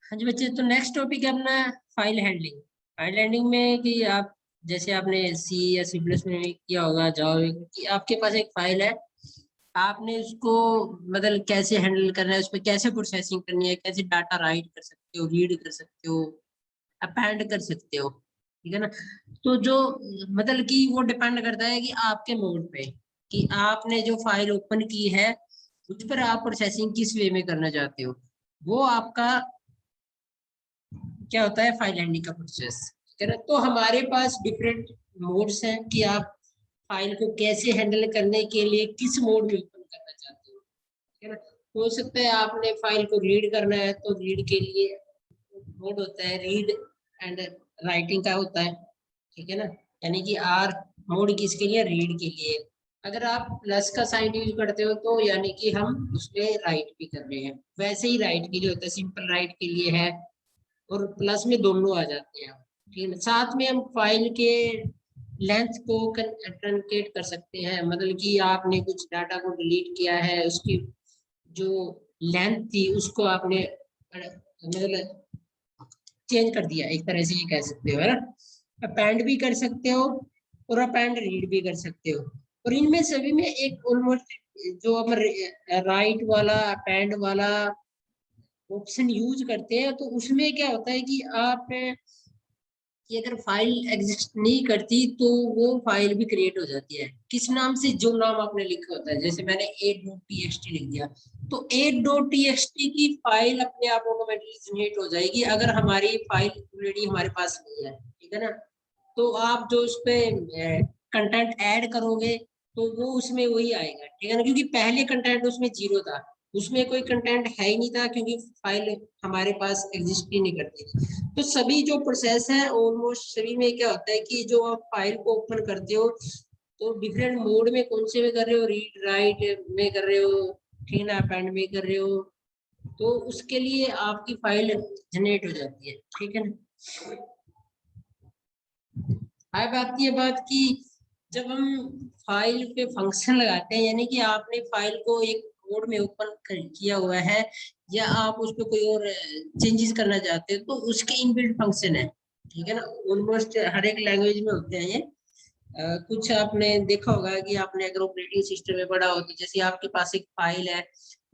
हाँ जी बच्चे, तो नेक्स्ट टॉपिक है अपना फाइल हैंडलिंग। फाइल हैंडलिंग में कि आप जैसे आपने सी या सी प्लस में किया होगा जावा में, कि आपके पास एक फाइल है, आपने उसको मतलब कैसे हैंडल करना है, उस पर कैसे प्रोसेसिंग करनी है, कैसे डाटा राइट कर सकते हो, रीड कर सकते हो, अपेंड कर सकते हो। ठीक है ना। तो जो मतलब कि वो डिपेंड करता है कि आपके मोड पे, कि आपने जो फाइल ओपन की है उस पर आप प्रोसेसिंग किस वे में करना चाहते हो। वो आपका क्या होता है फाइल हैंडलिंग का प्रोसेस। ठीक है ना। तो हमारे पास डिफरेंट मोड्स हैं कि आप फाइल को कैसे हैंडल करने के लिए किस मोड में ओपन करना चाहते हो। ठीक है ना। हो सकता है आपने फाइल को रीड करना है तो रीड के लिए मोड होता है, रीड एंड राइटिंग का होता है। ठीक है ना। यानी कि आर मोड किसके लिए, रीड के लिए। अगर आप प्लस का साइन यूज करते हो तो यानी कि हम उसमें राइट भी कर रहे हैं। वैसे ही राइट के लिए होता है, सिंपल राइट के लिए है, और प्लस में दोनों आ जाते हैं। ठीक है। साथ में हम फाइल के लेंथ को ट्रंकेट कर सकते हैं, मतलब कि आपने कुछ डाटा को डिलीट किया है, उसकी जो लेंथ थी उसको आपने मतलब चेंज कर दिया, एक तरह से ये कह सकते हो, है ना। अपेंड भी कर सकते हो और अपेंड रीड भी कर सकते हो। और इनमें सभी में एक ऑलमोस्ट जो हम राइट वाला अपेंड वाला ऑप्शन यूज करते हैं, तो उसमें क्या होता है कि आप कि अगर फाइल एग्जिस्ट नहीं करती तो वो फाइल भी क्रिएट हो जाती है। किस नाम से, जो नाम आपने लिखा होता है। जैसे मैंने a.txt लिख दिया तो a.txt की फाइल अपने आप ऑटोमेटिकली जनरेट हो जाएगी, अगर हमारी फाइल ऑलरेडी हमारे पास नहीं है। ठीक है ना। तो आप जो उस पे कंटेंट ऐड करोगे तो वो उसमें वही आएगा। ठीक है ना, क्योंकि पहले कंटेंट उसमें जीरो था, उसमें कोई कंटेंट है ही नहीं था, क्योंकि फाइल हमारे पास एग्जिस्ट ही नहीं करती थी। तो सभी जो प्रोसेस है ऑलमोस्ट सभी में क्या होता है कि जो आप फाइल को ओपन करते हो तो डिफरेंट मोड में कौन से में कर रहे हो, रीड राइट में कर रहे हो, ठीक है, अपेंड में कर रहे हो, तो उसके लिए आपकी फाइल जनरेट हो जाती है। ठीक है ना। अब आती है बात की जब हम फाइल पे फंक्शन लगाते हैं, यानी कि आपने फाइल को एक मोड में ओपन किया हुआ है या आप उस पर कोई और चेंजेस करना चाहते हो, तो उसके इनबिल्ट फंक्शन है। ठीक है ना। ऑलमोस्ट हर एक लैंग्वेज में होते हैं ये। कुछ आपने देखा होगा कि आपने अगर ऑपरेटिंग सिस्टम में पढ़ा हो तो जैसे आपके पास एक फाइल है,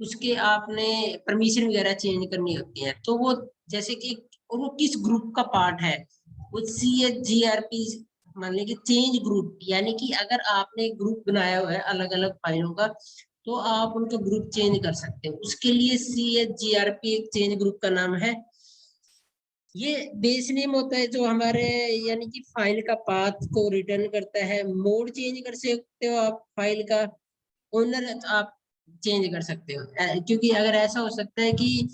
उसके आपने परमिशन वगैरह चेंज करनी होती है, तो वो जैसे कि वो किस ग्रुप का पार्ट है, वो CHGRP मान लीजिए चेंज ग्रुप, यानी कि अगर आपने ग्रुप बनाया हुआ है अलग अलग फाइलों का तो आप उनका ग्रुप चेंज कर सकते हो। उसके लिए CHGRP एक चेंज ग्रुप का नाम है। ये बेस नेम होता है जो हमारे यानी कि फाइल का पाथ को रिटर्न करता है। मोड चेंज कर सकते हो आप, फाइल का ओनर आप चेंज कर सकते हो, क्योंकि अगर ऐसा हो सकता है कि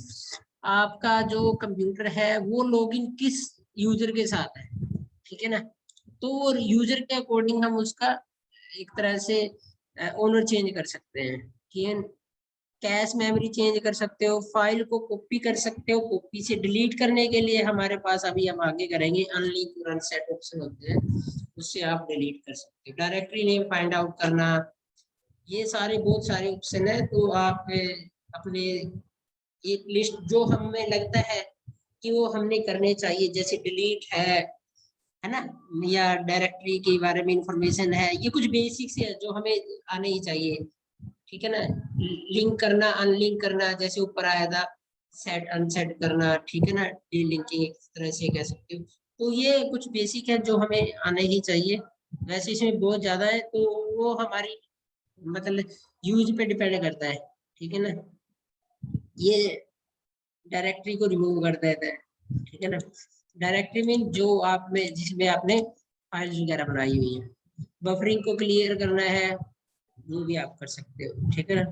आपका जो कंप्यूटर है वो लॉगिन किस यूजर के साथ है। ठीक है ना। तो यूजर के अकॉर्डिंग हम उसका एक तरह से ओनर चेंज कर सकते हैं। ठीक है। कैश मेमोरी चेंज कर सकते हो, फाइल को कॉपी कर सकते हो, कॉपी से डिलीट करने के लिए हमारे पास अभी हम आगे करेंगे अनलिंक और अनसेट ऑप्शन होते हैं, उससे आप डिलीट कर सकते हो। डायरेक्टरी नेम फाइंड आउट करना, ये सारे बहुत सारे ऑप्शन है। तो आप अपने एक लिस्ट जो हमें लगता है कि वो हमने करने चाहिए, जैसे डिलीट है ना, या डायरेक्टरी के बारे में इंफॉर्मेशन है, ये कुछ बेसिक्स है जो हमें आने ही चाहिए। ठीक है ना। लिंक करना, अनलिंक करना, जैसे ऊपर आया था सेट अनसेट करना। ठीक है ना, डीलिंकिंग एक तरह से कह सकते हो। तो ये कुछ बेसिक है जो हमें आने ही चाहिए। वैसे इसमें बहुत ज्यादा है तो वो हमारी मतलब यूज पे डिपेंड करता है। ठीक है ना। ये डायरेक्टरी को रिमूव कर देता है। ठीक है ना। डायरेक्टरी में जो आप में जिसमें आपने फाइल्स वगैरह बनाई हुई है, बफरिंग को क्लियर करना है, वो भी आप कर सकते हो। ठीक है ना।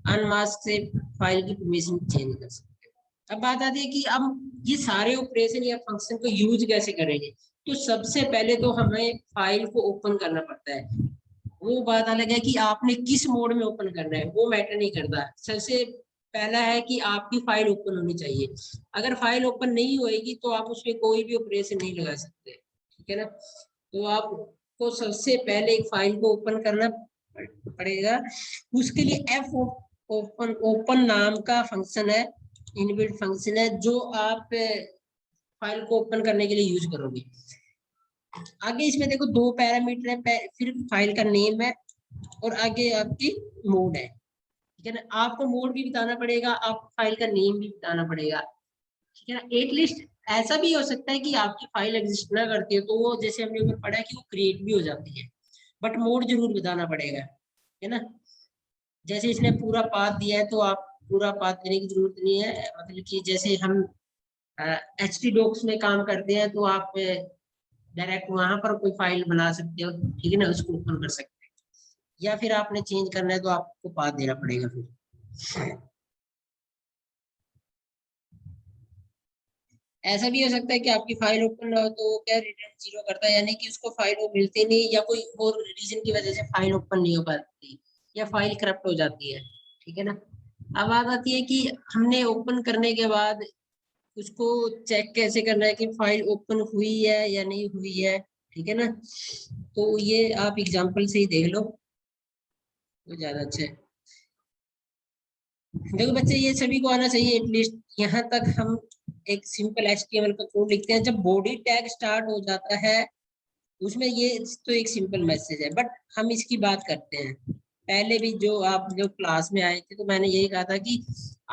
अनमास्क से फाइल की परमिशन चेंज कर सकते हो। अब बात आती है कि अब ये सारे ऑपरेशन या फंक्शन को यूज कैसे करेंगे। तो सबसे पहले तो हमें फाइल को ओपन करना पड़ता है। वो बात अलग है कि आपने किस मोड में ओपन करना है, वो मैटर नहीं करता। सबसे पहला है कि आपकी फाइल ओपन होनी चाहिए। अगर फाइल ओपन नहीं होएगी तो आप उसमें कोई भी ऑपरेशन नहीं लगा सकते। ठीक है ना। तो आपको सबसे पहले एक फाइल को ओपन करना पड़ेगा। उसके लिए एफ ओपन ओपन नाम का फंक्शन है, इनबिल्ट फंक्शन है जो आप फाइल को ओपन करने के लिए यूज करोगे। आगे इसमें देखो दो पैरामीटर है, फिर फाइल का नेम है और आगे आपकी मोड है, ठीक है ना। आपको मोड भी बताना पड़ेगा, आप फाइल का नेम भी बताना पड़ेगा, ठीक है ना। एटलीस्ट ऐसा भी हो सकता है कि आपकी फाइल एग्जिस्ट ना करती है तो वो जैसे हमने ऊपर पढ़ा है कि वो क्रिएट भी हो जाती है, बट मोड जरूर बताना पड़ेगा, है ना। जैसे इसने पूरा पाथ दिया है तो आप पूरा पाथ देने की जरूरत नहीं है, मतलब कि जैसे हम एचटी डॉक्स में काम करते हैं तो आप डायरेक्ट वहां पर कोई फाइल बना सकते हो, ठीक है ना, उसको ओपन कर सकते हैं। या फिर आपने चेंज करना है तो आपको पाथ देना पड़ेगा फिर। ऐसा भी हो सकता है कि आपकी फाइल ओपन ना हो तो वो क्या रिटर्न जीरो करता है, यानी कि उसको फाइल वो मिलती नहीं या कोई और रीजन की वजह से फाइल ओपन नहीं हो पाती या फाइल करप्ट हो जाती है, ठीक है ना। अब बात आती है कि हमने ओपन करने के बाद उसको चेक कैसे करना है कि फाइल ओपन हुई है या नहीं हुई है, ठीक है ना। तो ये आप एग्जांपल से ही देख लो तो ज्यादा अच्छा है। देखो बच्चे ये सभी को आना चाहिए एटलीस्ट यहाँ तक। हम एक सिंपल एचटीएमएल का कोड लिखते हैं, जब बॉडी टैग स्टार्ट हो जाता है उसमें ये तो एक सिंपल मैसेज है, बट हम इसकी बात करते हैं। पहले भी जो आप जो क्लास में आए थे तो मैंने यही कहा था कि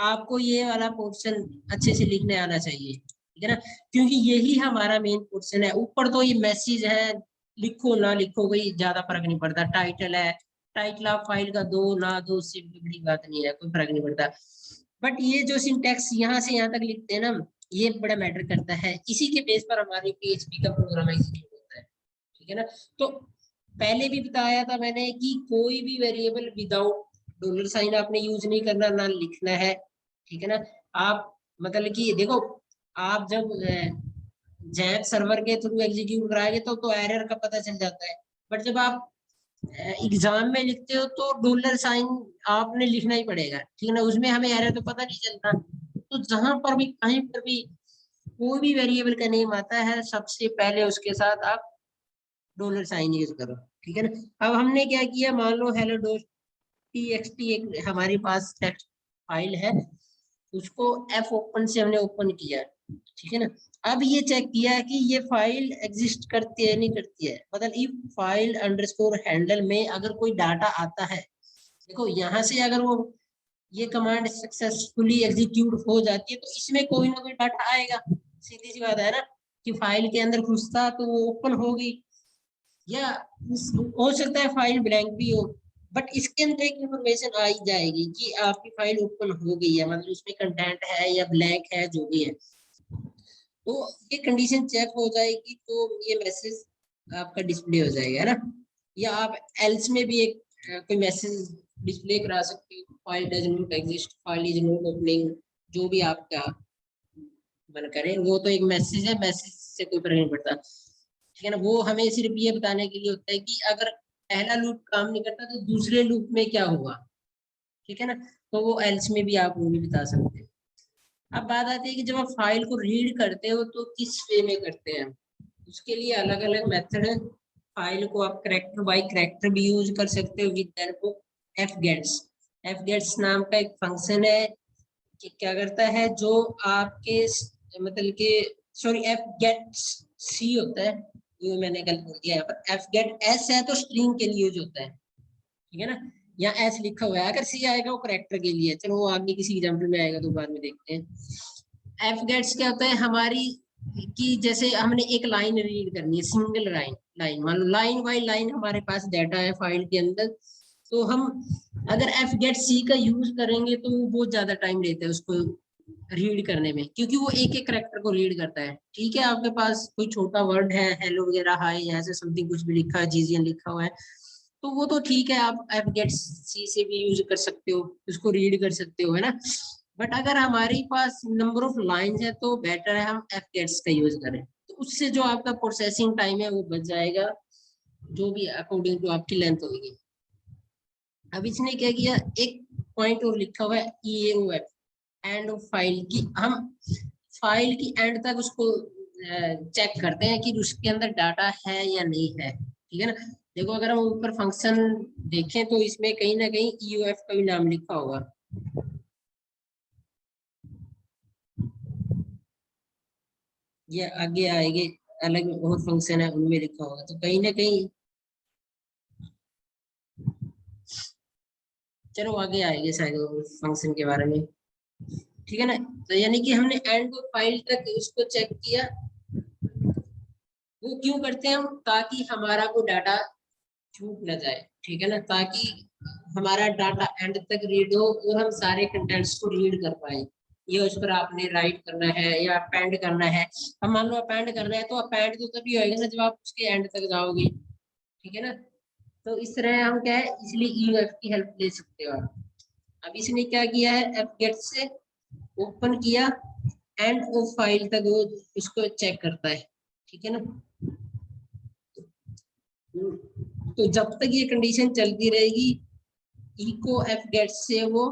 आपको ये वाला पोर्शन अच्छे से लिखने आना चाहिए, ठीक है ना, क्योंकि यही हमारा मेन पोर्शन है। ऊपर तो ये मैसेज है, लिखो ना लिखो कोई ज्यादा फर्क नहीं पड़ता। टाइटल है, टाइटल आप फाइल का दो ना दो उससे भी बड़ी बात नहीं है, कोई फर्क नहीं पड़ता। बट ये जो सिंटैक्स यहाँ से यहाँ तक लिखते हैं ना, ये बड़ा मैटर करता है। इसी के बेस पर हमारी पीएचपी का प्रोग्राम एग्जीक्यूट होता है, ठीक है ना। तो पहले भी बताया था मैंने कि कोई भी वेरिएबल विदाउट डॉलर साइन आपने यूज नहीं करना, ना लिखना है, ठीक है ना। आप मतलब कि देखो, आप जब जैक सर्वर के थ्रू एग्जीक्यूट कराएंगे तो एरर का पता चल जाता है, बट जब आप एग्जाम में लिखते हो तो डॉलर साइन आपने लिखना ही पड़ेगा, ठीक है ना, उसमें हमें एरर तो पता नहीं चलता। तो जहां पर भी कहीं पर भी कोई भी वेरिएबल का नेम आता है सबसे पहले उसके साथ आप डॉलर साइन यूज करो, ठीक है ना। अब हमने क्या किया, मान लो हेलो डॉट टीएक्सटी एक हमारे पास टेक्स्ट फाइल है, उसको एफ ओपन से हमने ओपन किया, ठीक है ना। अब ये चेक किया कि ये फाइल एग्जिस्ट करती है नहीं करती है, मतलब इफ फाइल अंडरस्कोर हैंडल में अगर कोई डाटा आता है, देखो यहाँ से अगर वो ये कमांड सक्सेसफुली एग्जीक्यूट हो जाती है तो इसमें कोई ना कोई डाटा आएगा, सीधी सी बात है ना, कि फाइल के अंदर घुसता तो वो ओपन होगी, या हो सकता है फाइल ब्लैंक भी हो, बट इसके अंदर एक इंफॉर्मेशन आ ही जाएगी कि आपकी फाइल ओपन हो गई है, मतलब उसमें कंटेंट है या ब्लैंक है जो भी है। तो ये कंडीशन चेक हो जाएगी तो ये मैसेज आपका डिस्प्ले हो जाएगा, है ना। या आप एल्स में भी एक कोई मैसेज डिस्प्ले करा सकते हो, file does not exist, file is not opening, जो भी आपका मन करे। वो तो एक मैसेज है, मैसेज से कोई फर्क नहीं पड़ता, ठीक है ना। वो हमें सिर्फ ये बताने के लिए होता है कि अगर पहला लूप काम नहीं करता तो दूसरे लूप में क्या हुआ, ठीक है ना। तो वो एल्स में भी आप वो भी बता सकते हैं। अब बात आती है कि जब आप फाइल को रीड करते हो तो किस वे में करते हैं, उसके लिए अलग अलग मेथड है। फाइल को आप करेक्टर बाय करेक्टर भी यूज कर सकते हो with F gets. F gets नाम का एक फंक्शन है कि क्या करता है, जो आपके मतलब कि सॉरी एफ गेट सी होता है, ये मैंने गलत बोल दिया यहाँ पर। एफ गेट एस है तो स्ट्रिंग के लिए यूज होता है, ठीक है ना। यहाँ एस लिखा हुआ है, अगर सी आएगा वो करेक्टर के लिए, चलो वो आगे किसी एग्जाम्पल में आएगा तो बाद में देखते हैं। एफ गेट्स क्या होता है हमारी, कि जैसे हमने एक लाइन रीड करनी है, सिंगल लाइन, मान लो लाइन बाय लाइन हमारे पास डाटा है फाइल के अंदर, तो हम अगर एफ गेट सी का यूज करेंगे तो वो बहुत ज्यादा टाइम लेता है उसको रीड करने में, क्योंकि वो एक एक करेक्टर को रीड करता है। ठीक है, आपके पास कोई छोटा वर्ड है, हेलो वगैरह, हाय, यहाँ से समथिंग कुछ भी लिखा है, जीजीएन लिखा हुआ है, तो वो तो ठीक है, आप एफ गेट सी से भी यूज कर सकते हो, उसको रीड कर सकते हो, है ना। बट अगर हमारे पास नंबर ऑफ लाइंस है तो बेटर है हम एफ गेट्स का यूज करें, तो उससे जो आपका प्रोसेसिंग टाइम है वो बच जाएगा, जो भी अकॉर्डिंग टू आपकी लेंथ होगी। अब इसने क्या किया, एक पॉइंट और लिखा हुआ है EAOF, एंड ऑफ फाइल की, हम फाइल की एंड तक उसको चेक करते हैं कि उसके अंदर डाटा है या नहीं है, ठीक है ना। देखो अगर हम ऊपर फंक्शन देखें तो इसमें कहीं ना कहीं EOF का भी नाम लिखा होगा, या आगे आएंगे अलग और फंक्शन है उनमें लिखा होगा, तो कहीं ना कहीं चलो आगे आएंगे शायद फंक्शन के बारे में, ठीक है ना। तो यानी कि हमने एंड फाइल तक उसको चेक किया, वो क्यों करते हैं हम, ताकि हमारा वो डाटा छूट ना जाए, ठीक है ना, ताकि हमारा डाटा एंड तक रीड हो और हम सारे कंटेंट्स को रीड कर पाए। ये उस पर आपने राइट करना है या अपेंड करना है, अब मान लो अपेंड करना है तो अपेंड तो तभी होएगा ना जब आप उसके एंड तक जाओगे, ठीक है ना। तो इस तरह हम क्या है, इसलिए ईएफ की हेल्प ले सकते हो आप। अब इसने क्या किया है, एफ गेट से ओपन किया, एंड वो फाइल तक वो उसको चेक करता है, ठीक है ना। तो जब तक ये कंडीशन चलती रहेगी, इको एफ गेट से वो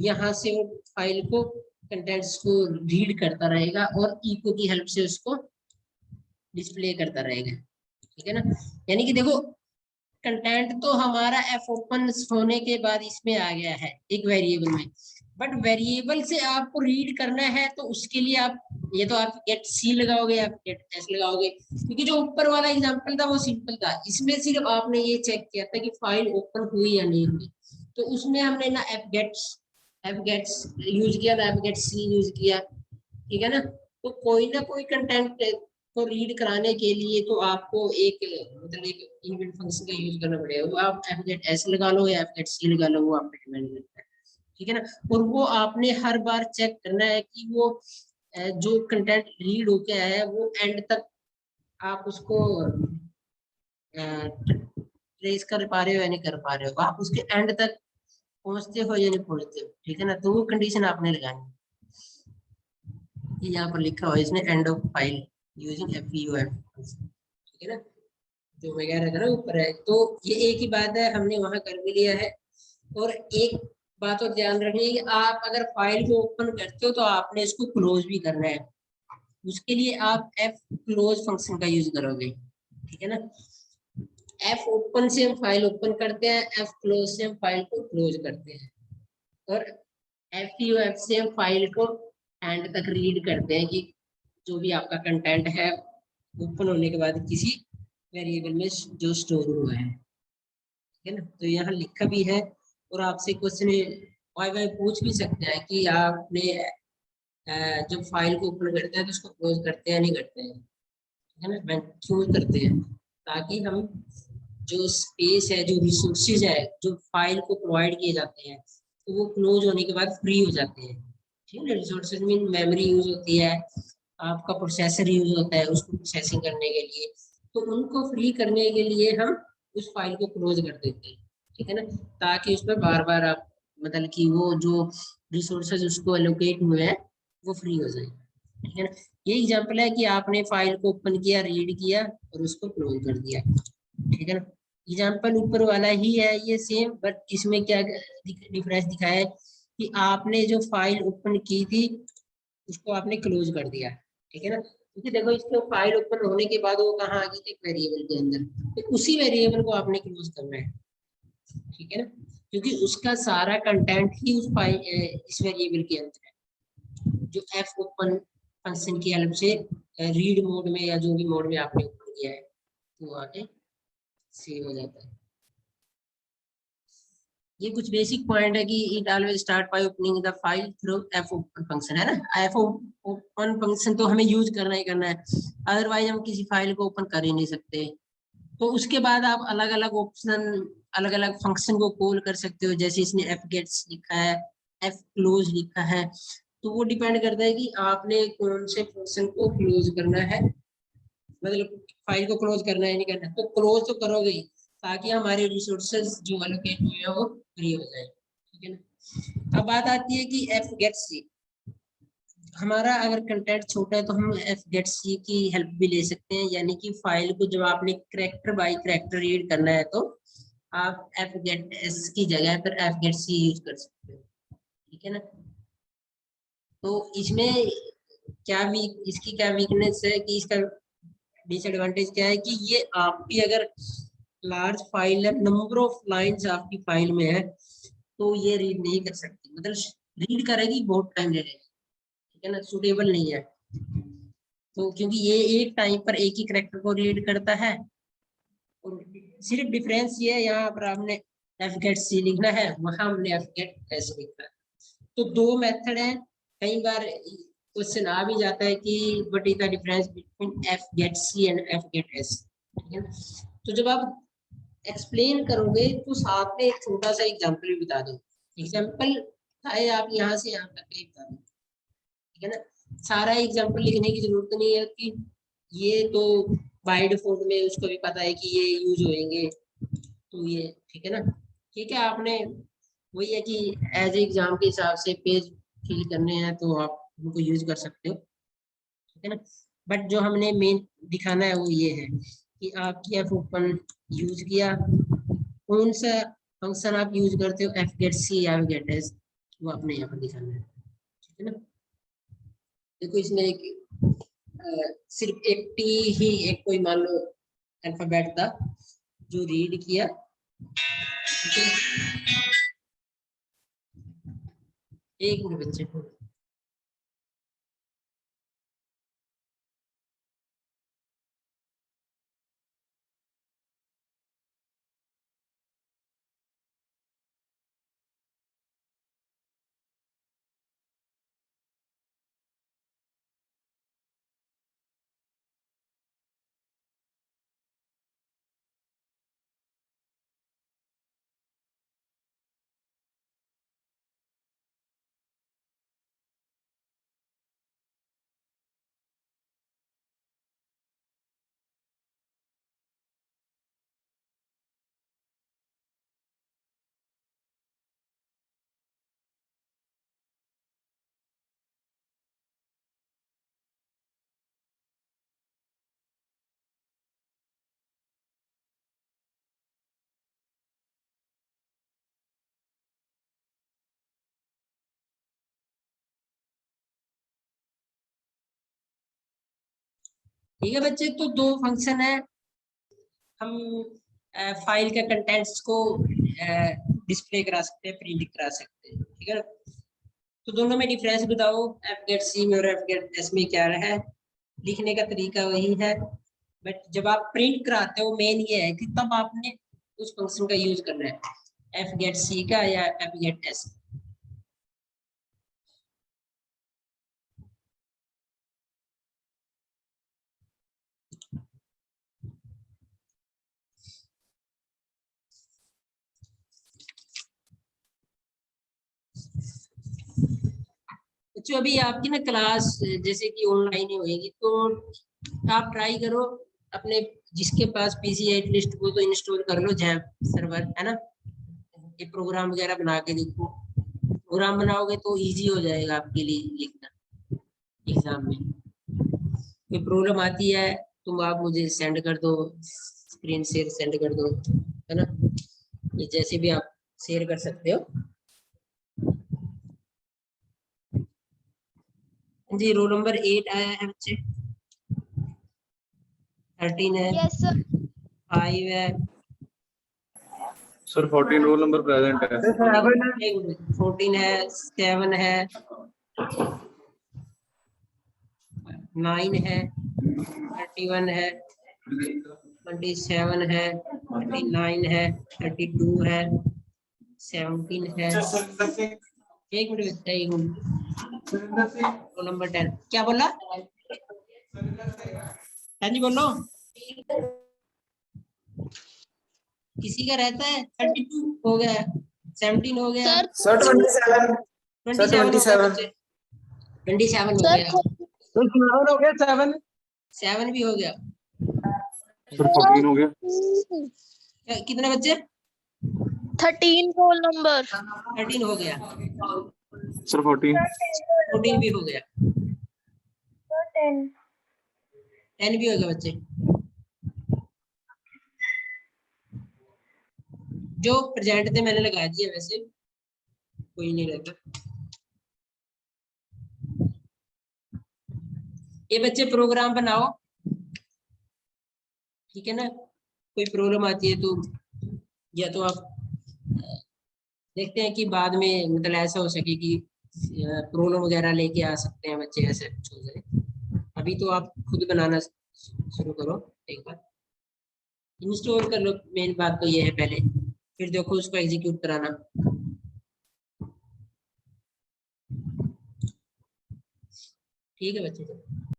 यहाँ से वो फाइल को कंटेंट्स को रीड करता रहेगा और इको की हेल्प से उसको डिस्प्ले करता रहेगा, ठीक है ना। यानी कि देखो कंटेंट तो हमारा एफ ओपन होने के बाद इसमें आ गया है एक वेरिएबल में, बट वेरिएबल से आपको रीड करना है तो उसके लिए आप, ये तो आप गेट सी लगाओगे, आप गेट एस लगाओगे, क्योंकि जो ऊपर वाला एग्जांपल था वो सिंपल था, इसमें सिर्फ आपने ये चेक किया था कि फाइल ओपन हुई या नहीं हुई, तो उसमें हमने ना एफ गेट्स यूज किया था, एफ गेट सी यूज किया, ठीक है ना। तो कोई ना कोई कंटेंट को रीड कराने के लिए तो आपको एक मतलब एक इवेंट फंक्शन का यूज करना पड़ेगा, वो आप एफ गेट एस लगा लो या एफ गेट सी लगा लो, वो आप पे डिपेंड करता है, ठीक है ना। और वो आपने हर बार चेक करना है कि वो जो कंटेंट रीड होके आया है वो एंड तक आप उसको ट्रेस कर पा रहे हो या नहीं कर पा रहे हो, आप उसके एंड तक पहुंचते हो या नहीं पहुंचते हो, ठीक है ना। तो वो कंडीशन आपने लगानी, ये यहाँ पर लिखा हुआ है इसने, end of file using FEUF, ठीक है ना, जो वगैरह का ना ऊपर है। तो ये एक ही बात है, हमने वहां कर भी लिया है। और एक बात और ध्यान रखिए कि आप अगर फाइल को ओपन करते हो तो आपने इसको क्लोज भी करना है, उसके लिए आप एफ क्लोज फंक्शन का यूज करोगे, ठीक है ना। एफ ओपन से हम फाइल ओपन करते हैं, एफ क्लोज से हम फाइल को क्लोज करते हैं, और FEUF से हम फाइल को एंड तक रीड करते हैं कि जो भी आपका कंटेंट है ओपन होने के बाद किसी वेरिएबल में जो स्टोर हुआ है, ठीक है ना। तो यहाँ लिखा भी है, और आपसे क्वेश्चन वाई वाई पूछ भी सकते हैं कि आपने जब फाइल को ओपन करते हैं तो उसको क्लोज करते हैं नहीं करते हैं, ठीक है ना। मैं क्यों करते हैं, ताकि हम जो स्पेस है, जो रिसोर्सेज है जो फाइल को प्रोवाइड किए जाते हैं, तो वो क्लोज होने के बाद फ्री हो जाते हैं, ठीक है ना। रिसोर्सेज मीन मेमोरी यूज होती है, आपका प्रोसेसर यूज होता है उसको प्रोसेसिंग करने के लिए, तो उनको फ्री करने के लिए हम उस फाइल को क्लोज कर देते हैं, ठीक है ना, ताकि उस पर बार बार आप मतलब कि वो जो रिसोर्सेज उसको एलोकेट हुए हैं वो फ्री हो जाए, ठीक है ना। ये एग्जांपल है कि आपने फाइल को ओपन किया, रीड किया और उसको क्लोज कर दिया, ठीक है ना। एग्जाम्पल ऊपर वाला ही है ये सेम, बट इसमें क्या डिफरेंस दिखाया है कि आपने जो फाइल ओपन की थी उसको आपने क्लोज कर दिया, ठीक है ना। क्योंकि देखो इसको फाइल ओपन होने के बाद वो कहाँ आ गई, एक वेरिएबल के अंदर, तो उसी वेरिएबल को आपने क्लोज करना है, ठीक है ना, क्योंकि उसका सारा कंटेंट ही उस फाइल इस वेरिएबल के अंदर है, जो एफ ओपन फंक्शन की हेल्प से रीड मोड में या जो भी मोड में आपने ओपन किया है वो आके सेव हो जाता है। ये कुछ बेसिक पॉइंट है कि it always start by opening the file through F open function, है ना। एफ ओपन फंक्शन तो हमें यूज करना ही करना है, अदरवाइज हम किसी फाइल को ओपन कर ही नहीं सकते। तो उसके बाद आप अलग अलग ऑप्शन, अलग अलग फंक्शन को कॉल कर सकते हो, जैसे इसने एफ गेट्स लिखा है, एफ क्लोज लिखा है, तो वो डिपेंड करता है कि आपने कौन से फंक्शन को क्लोज करना है, मतलब फाइल को क्लोज करना है नहीं करना, तो क्लोज तो करोगे ही, ताकि हमारे रिसोर्सेज जो एलोकेट हुए हैं वो फ्री हो जाए, ठीक है ना। अब बात आती है कि एफ गेट सी, हमारा अगर कंटेंट छोटा है तो हम एफ गेट सी की हेल्प भी ले सकते हैं, यानी कि फाइल को जब आपने करेक्टर बाय करेक्टर रीड करना है तो आप एफ गेट एस की जगह पर एफ गेट सी यूज कर सकते हो, ठीक है ना। तो इसमें क्या वीक, इसकी क्या वीकनेस है कि इसका डिसएडवांटेज क्या है कि ये आपकी अगर लार्ज फाइल है, नंबर ऑफ लाइंस आपकी फाइल में है, तो ये रीड नहीं कर सकती, मतलब रीड करेगी बहुत टाइम ले लेगी, ठीक है ना, सुटेबल नहीं है। तो क्योंकि ये एक टाइम पर एक ही करेक्टर को रीड करता है, और सिर्फ डिफरेंस ये है, यहाँ पर आपने एफ गेट सी लिखना है, वहां हमने एफ गेट एस लिखना है। तो दो मेथड है। कई बार क्वेश्चन आ भी जाता है कि what is the difference between F get C and F get S, ठीक है ना। तो जब आप एक्सप्लेन करोगे तो साथ में एक छोटा सा एग्जांपल भी बता दो। एग्जांपल चाहे आप यहाँ से यहाँ तक एक बता दो, ठीक है ना। सारा एग्जांपल लिखने की जरूरत नहीं है कि ये तो बाय डिफॉल्ट में उसको भी पता है कि ये यूज होंगे, तो ये ठीक है ना। ठीक है, आपने वही है कि एज एग्जाम के हिसाब से पेज फिल करने हैं तो आप उनको यूज कर सकते हो, ठीक है ना। बट जो हमने मेन दिखाना है वो ये है कि आपकी एफ ओपन यूज किया, कौन सा फंक्शन आप यूज करते हो, एफ गेट सी या एफ गेट एस, वो आपने यहाँ पर दिखाना है, ठीक है ना। देखो इसमें एक सिर्फ एक टी ही एक कोई मान लो अल्फाबेट था जो रीड किया, ठीक है। एक मिनट बच्चे को, ठीक है बच्चे। तो दो फंक्शन है, हम फाइल के कंटेंट्स को डिस्प्ले करा सकते हैं, प्रिंट करा सकते हैं, ठीक है। तो दोनों में डिफरेंस बताओ, एफ गेट सी में और एफ गेट एस में क्या है। लिखने का तरीका वही है, बट जब आप प्रिंट कराते हो मेन ये है कि तब आपने उस फंक्शन का यूज करना है, एफ गेट सी का या एफ गेट एस। जो अभी आपकी ना क्लास जैसे कि ऑनलाइन ही होएगी, तो आप ट्राई करो अपने जिसके पास पीसी है एटलीस्ट वो तो इंस्टॉल कर लो, जैम सर्वर है ना। ये प्रोग्राम वगैरह बना के देखो, प्रोग्राम बनाओगे तो इजी हो जाएगा आपके लिए लिखना एग्जाम में। कोई प्रॉब्लम आती है तुम आप मुझे सेंड कर दो, स्क्रीन शेयर सेंड कर दो, है ना। ये जैसे भी आप शेयर कर सकते हो। जी रोल नंबर 8 आया है बच्चे, 13 है, यस सर। 5 है सर 14 रोल नंबर प्रेजेंट है। 14 है, 7 है, 9 है, 31 है, 27 है, 39 है, 32 है, 17 है। एक मिनट बच्चा, एक मिनट। रोल नंबर 10 क्या बोला? हाँ जी बोलो। किसी का रहता है 32 हो गया, 17 हो गया, सर 27 27 हो गया बच्चे, 27 हो सर गया, 7 हो गया, 7 7 भी हो गया। सर 14 हो गया। कितने बच्चे? 13 रोल नंबर। 13 हो गया, सर 14 14 भी हो गया, 10 भी हो गया बच्चे। जो प्रेजेंट थे मैंने लगा दिया, वैसे कोई नहीं रहता। ये बच्चे प्रोग्राम बनाओ, ठीक है ना। कोई प्रॉब्लम आती है तो या तो आप देखते हैं कि बाद में मतलब ऐसा हो सके कि प्रॉब्लम वगैरह लेके आ सकते हैं बच्चे, ऐसे कुछ हो जाए। अभी तो आप खुद बनाना शुरू करो एक बार, इंस्टॉल कर लो। मेन बात तो ये है पहले, फिर देखो उसको एग्जीक्यूट कराना। ठीक है बच्चे।